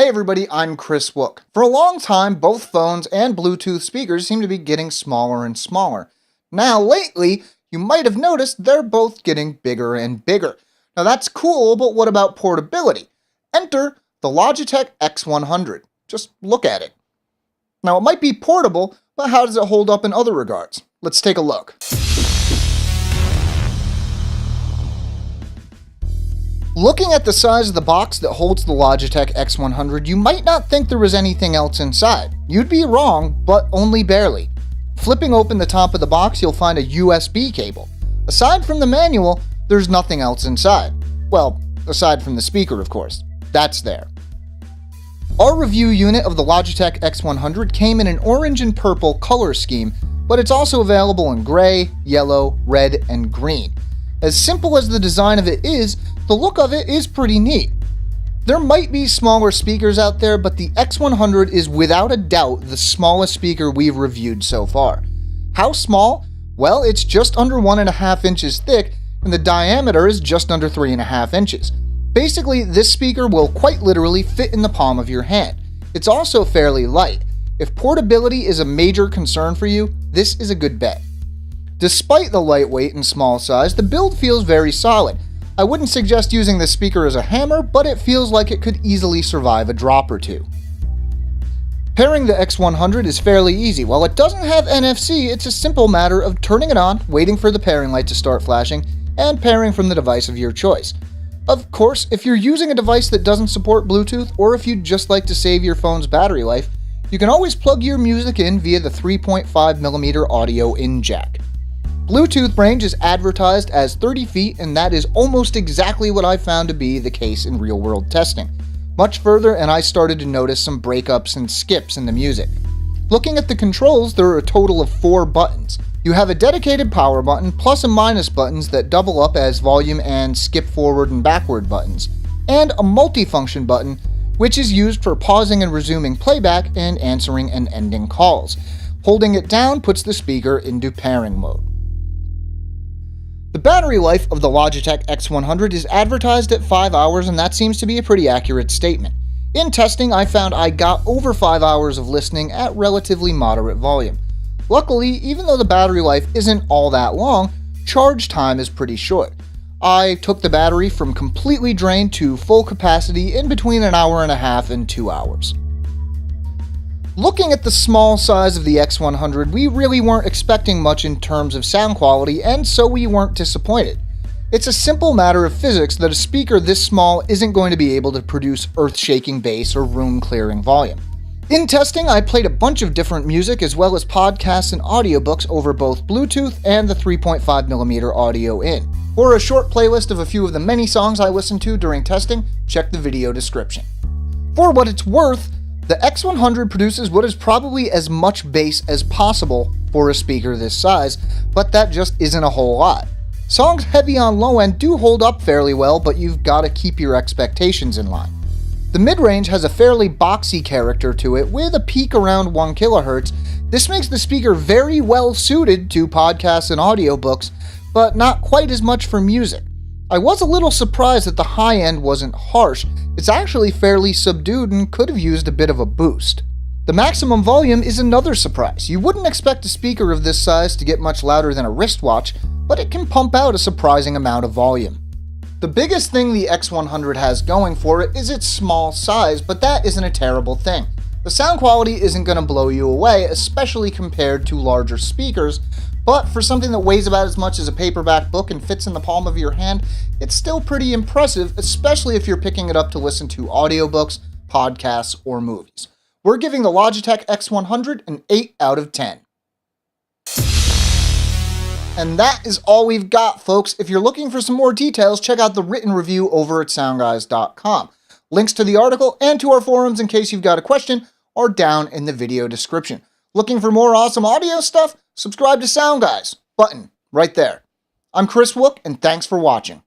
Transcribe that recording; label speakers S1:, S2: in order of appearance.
S1: Hey everybody, I'm Chris Wook. For a long time, both phones and Bluetooth speakers seem to be getting smaller and smaller. Now, lately, you might have noticed they're both getting bigger and bigger. Now that's cool, but what about portability? Enter the Logitech x100. Just look at it. Now it might be portable, but how does it hold up in other regards? Let's take a look. Looking at the size of the box that holds the Logitech x100, you might not think there was anything else inside. You'd be wrong, but only barely. Flipping open the top of the box, you'll find a USB cable. Aside from the manual, there's nothing else inside. Well, aside from the speaker, of course. That's there. Our review unit of the Logitech x100 came in an orange and purple color scheme, but it's also available in gray, yellow, red, and green. As simple as the design of it is, the look of it is pretty neat. There might be smaller speakers out there, but the x100 is without a doubt the smallest speaker we've reviewed so far. How small? Well, it's just under 1.5 inches thick, and the diameter is just under 3.5 inches. Basically, this speaker will quite literally fit in the palm of your hand. It's also fairly light. If portability is a major concern for you, this is a good bet. Despite the lightweight and small size, the build feels very solid. I wouldn't suggest using this speaker as a hammer, but it feels like it could easily survive a drop or two. Pairing the x100 is fairly easy. While it doesn't have NFC, it's a simple matter of turning it on, waiting for the pairing light to start flashing, and pairing from the device of your choice. Of course, if you're using a device that doesn't support Bluetooth, or if you'd just like to save your phone's battery life, you can always plug your music in via the 3.5mm audio in jack. Bluetooth range is advertised as 30 feet, and that is almost exactly what I found to be the case in real-world testing. Much further, and I started to notice some breakups and skips in the music. Looking at the controls, there are a total of 4 buttons. You have a dedicated power button, plus and minus buttons that double up as volume and skip forward and backward buttons, and a multifunction button, which is used for pausing and resuming playback and answering and ending calls. Holding it down puts the speaker into pairing mode. The battery life of the Logitech x100 is advertised at 5 hours, and that seems to be a pretty accurate statement. In testing, I found I got over 5 hours of listening at relatively moderate volume. Luckily, even though the battery life isn't all that long, charge time is pretty short. I took the battery from completely drained to full capacity in between 1.5 hours and 2 hours. Looking at the small size of the x100, we really weren't expecting much in terms of sound quality, and so we weren't disappointed. It's a simple matter of physics that a speaker this small isn't going to be able to produce earth-shaking bass or room-clearing volume. In testing, I played a bunch of different music as well as podcasts and audiobooks over both Bluetooth and the 3.5mm audio in. For a short playlist of a few of the many songs I listened to during testing, check the video description. For what it's worth, the x100 produces what is probably as much bass as possible for a speaker this size, but that just isn't a whole lot. Songs heavy on low end do hold up fairly well, but you've got to keep your expectations in line. The mid-range has a fairly boxy character to it with a peak around 1 kHz. This makes the speaker very well suited to podcasts and audiobooks, but not quite as much for music. I was a little surprised that the high end wasn't harsh. It's actually fairly subdued and could have used a bit of a boost. The maximum volume is another surprise. You wouldn't expect a speaker of this size to get much louder than a wristwatch, but it can pump out a surprising amount of volume. The biggest thing the x100 has going for it is its small size, but that isn't a terrible thing. The sound quality isn't going to blow you away, especially compared to larger speakers, but for something that weighs about as much as a paperback book and fits in the palm of your hand, it's still pretty impressive, especially if you're picking it up to listen to audiobooks, podcasts, or movies. We're giving the Logitech x100 an 8 out of 10. And that is all we've got, folks. If you're looking for some more details, check out the written review over at soundguys.com. Links to the article and to our forums in case you've got a question are down in the video description. Looking for more awesome audio stuff? Subscribe to Sound Guys. Button right there. I'm Chris Wook, and thanks for watching.